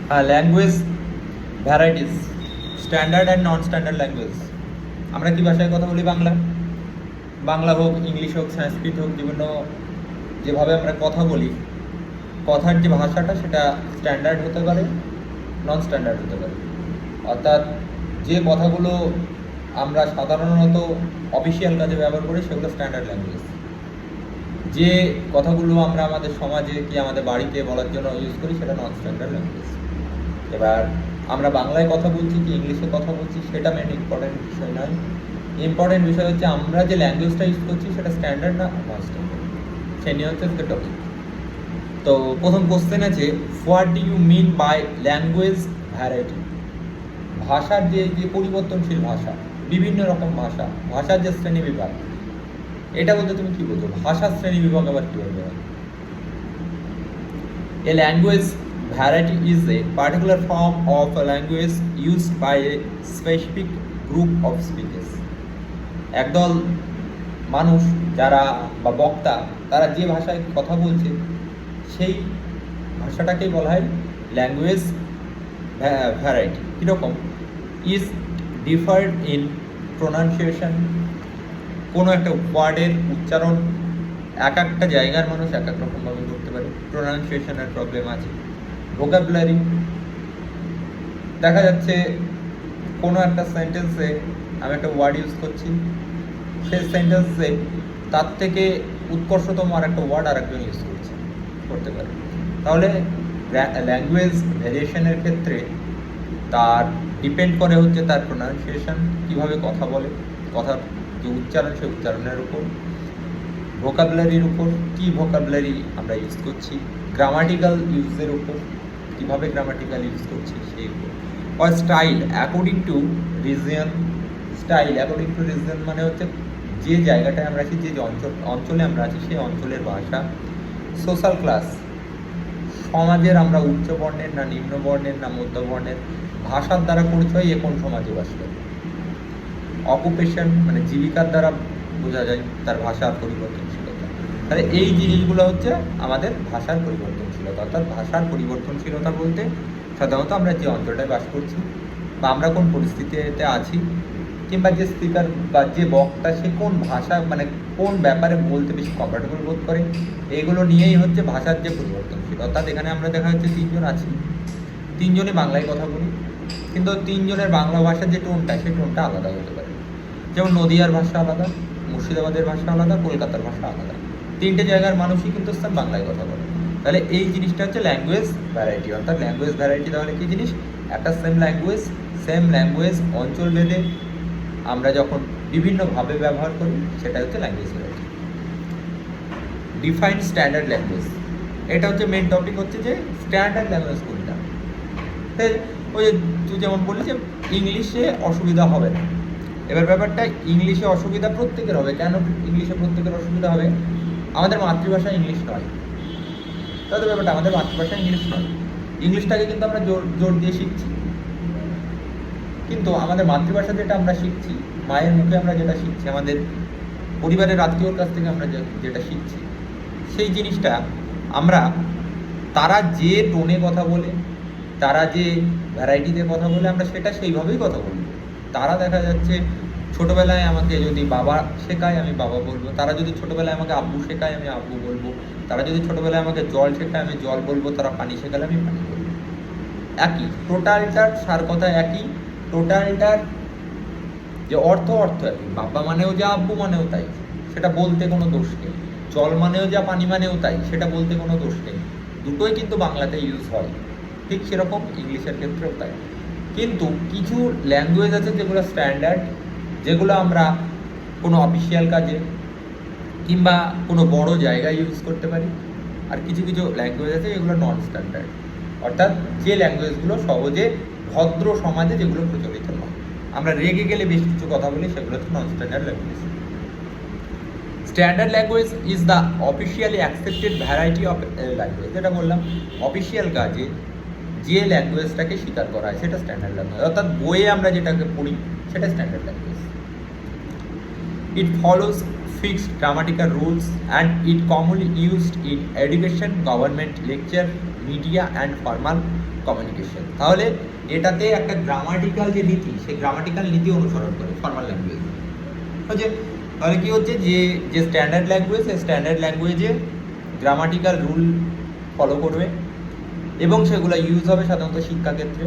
Language varieties, standard and non standard language. আমরা কি ভাষায় কথা বলি? বাংলা হোক, ইংলিশ হোক, সংস্কৃত হোক, বিভিন্ন যেভাবে আমরা কথা বলি, কথার যে ভাষাটা সেটা স্ট্যান্ডার্ড হতে পারে, নন স্ট্যান্ডার্ড হতে পারে। অর্থাৎ যে কথাগুলো আমরা সাধারণত অফিসিয়াল কাজে ব্যবহার করি সেগুলো স্ট্যান্ডার্ড ল্যাঙ্গুয়েজ। যে কথাগুলো আমরা আমাদের সমাজে কি আমাদের বাড়িতে বলার জন্য ইউজ করি সেটা নন স্ট্যান্ডার্ড ল্যাঙ্গুয়েজ। এবার আমরা বাংলায় কথা বলছি কি ইংলিশে কথা বলছি সেটা মেন ইম্পর্টেন্ট বিষয় নয়। ইম্পর্টেন্ট বিষয় হচ্ছে আমরা যে ল্যাঙ্গুয়েজটা ইউজ করছি সেটা স্ট্যান্ডার্ড না নন স্ট্যান্ডার্ড, সে নিয়ে হচ্ছে আজকে টপিক। তো প্রথম কোশ্চেন আছে, what do you mean by language variety? ভাষার যে পরিবর্তনশীল ভাষা, বিভিন্ন রকম ভাষার যে শ্রেণী বিভাগ, এটা বলতে তুমি কি বলছো? ভাষার শ্রেণী বিভাগ আবার কীভাবে হয়? A language variety is a particular form of a language used by a specific group of speakers. একদল মানুষ যারা বা বক্তা, তারা যে ভাষায় কথা বলছে সেই ভাষাটাকেই বলা হয় ল্যাঙ্গুয়েজ ভ্যারাইটি। কীরকম? ইজ ডিফার্ড ইন প্রোনাউন্সিয়েশন, কোনো একটা ওয়ার্ডের উচ্চারণ এক একটা জায়গার মানুষ এক এক রকমভাবে করতে পারে, প্রোনাউন্সিয়েশনের প্রবলেম আছে। ভোকাবুলারি, দেখা যাচ্ছে কোনো একটা সেন্টেন্সে আমি একটা ওয়ার্ড ইউজ করছি, সেই সেন্টেন্সে তার থেকে উৎকর্ষতম আর একটা ওয়ার্ড আরেকজন ইউজ করতে পারে। তাহলে ল্যাঙ্গুয়েজ ভ্যারিয়েশনের ক্ষেত্রে তার ডিপেন্ড করে হচ্ছে তার প্রোনাউন্সিয়েশন, কীভাবে কথা বলে, কথার যে উচ্চারণ সেই উচ্চারণের উপর, ভোকাবুলারির উপর, কী ভোকাবুলারি আমরা ইউজ করছি, গ্রামাটিক্যাল ইউজের উপর, কীভাবে গ্রামাটিক্যাল ইউজ করছি সেই উপর। আর style according to region, style according to region মানে হচ্ছে যে জায়গাটায় আমরা আছি, যে অঞ্চলে আমরা আছি সেই অঞ্চলের ভাষা। সোশ্যাল ক্লাস, সমাজের আমরা উচ্চ বর্ণের না নিম্ন বর্ণের না মধ্য বর্ণের, ভাষার দ্বারা পরিচয় এ কোন সমাজে বাস করে। অকুপেশন মানে জীবিকার দ্বারা বোঝা যায় তার ভাষার পরিবর্তনশীলতা। তাহলে এই জিনিসগুলো হচ্ছে আমাদের ভাষার পরিবর্তনশীলতা। অর্থাৎ ভাষার পরিবর্তনশীলতা বলতে সাধারণত আমরা যে অঞ্চলটায় বাস করছি বা আমরা কোন পরিস্থিতিতে আছি, কিংবা যে স্পিকার বা যে বক্তা সে কোন ভাষা মানে কোন ব্যাপারে বলতে বেশি কমফর্টেবল বোধ করে, এইগুলো নিয়েই হচ্ছে ভাষার যে পরিবর্তনশীল। অর্থাৎ এখানে আমরা দেখা যাচ্ছে তিনজন আছি, তিনজনই বাংলায় কথা বলি, কিন্তু তিনজনের বাংলা ভাষার যে টোনটা সেই টোনটা আলাদা হতে পারে। যেমন নদিয়ার ভাষা আলাদা, মুর্শিদাবাদের ভাষা আলাদা, কলকাতার ভাষা আলাদা, তিনটে জায়গার মানুষই কিন্তু স্যার বাংলায় কথা বলে। তাহলে এই জিনিসটা হচ্ছে ল্যাঙ্গুয়েজ ভ্যারাইটি। অর্থাৎ ল্যাঙ্গুয়েজ ভ্যারাইটি তাহলে কী জিনিস? একটা সেম ল্যাঙ্গুয়েজ অঞ্চল ভেদে আমরা যখন বিভিন্নভাবে ব্যবহার করি সেটা হচ্ছে language variety. Define standard language, এটা হচ্ছে মেন টপিক, হচ্ছে যে স্ট্যান্ডার্ড ল্যাঙ্গুয়েজ কোনটা। ওই যে তুই যেমন বললি যে ইংলিশে অসুবিধা হবে না, এবার ব্যাপারটা ইংলিশে অসুবিধা প্রত্যেকের হবে। কেন ইংলিশে প্রত্যেকের অসুবিধা হবে? আমাদের মাতৃভাষা ইংলিশ নয়। তাহলে ব্যাপারটা আমাদের মাতৃভাষা ইংলিশ নয়, ইংলিশটাকে কিন্তু আমরা জোর দিয়ে শিখছি, কিন্তু আমাদের মাতৃভাষা যেটা আমরা শিখছি, মায়ের মুখে আমরা যেটা শিখছি, আমাদের পরিবারের আত্মীয়র কাছ থেকে আমরা যেটা শিখছি, সেই জিনিসটা আমরা তারা যে টোনে কথা বলে, তারা যে ভ্যারাইটিতে কথা বলে, আমরা সেটা সেইভাবেই কথা বলবো। তারা দেখা যাচ্ছে ছোটোবেলায় আমাকে যদি বাবা শেখায় আমি বাবা বলবো, তারা যদি ছোটোবেলায় আমাকে আব্বু শেখায় আমি আব্বু বলবো, তারা যদি ছোটোবেলায় আমাকে জল শেখায় আমি জল বলবো, তারা পানি শেখালে আমি পানি বলবো। একই, টোটালটার সার কথা একই, টোটালটার যে অর্থ একই। বাবা মানেও যা, আব্বু মানেও তাই, সেটা বলতে কোনো দোষ নেই। জল মানেও যা, পানি মানেও তাই, সেটা বলতে কোনো দোষ নেই। দুটোই কিন্তু বাংলাতে ইউজ হয়, ঠিক সেরকম ইংলিশের ক্ষেত্রেও তাই। কিন্তু কিছু ল্যাঙ্গুয়েজ আছে যেগুলো স্ট্যান্ডার্ড, যেগুলো আমরা কোনো অফিসিয়াল কাজে কিংবা কোনো বড় জায়গায় ইউজ করতে পারি। আর কিছু ল্যাঙ্গুয়েজ আছে যেগুলো নন স্ট্যান্ডার্ড, অর্থাৎ যে ল্যাঙ্গুয়েজগুলো সহজে ভদ্র সমাজে যেগুলো প্রচলিত নয়, আমরা রেগে গেলে বেশ কিছু কথা বলি, সেগুলো হচ্ছে নন standard language. Standard language is the officially accepted variety of language. যেটা বললাম, অফিসিয়াল কাজে যে ল্যাঙ্গুয়েজটাকে স্বীকার করা হয় সেটা স্ট্যান্ডার্ড ল্যাঙ্গুয়েজ। অর্থাৎ বইয়ে আমরা যেটাকে পড়ি সেটা standard language. It follows fixed grammatical rules and it commonly used in education, government lecture, media and formal communication. তাহলে এটাতে একটা গ্রামাটিক্যাল যে নীতি, সেই গ্রামাটিক্যাল নীতি অনুসরণ করে ফর্মাল ল্যাঙ্গুয়েজ হচ্ছে। তাহলে কি হচ্ছে, যে যে স্ট্যান্ডার্ড ল্যাঙ্গুয়েজ, সেই স্ট্যান্ডার্ড ল্যাঙ্গুয়েজে গ্রামাটিক্যাল রুল ফলো করবে এবং সেগুলো ইউজ হবে সাধারণত শিক্ষাক্ষেত্রে।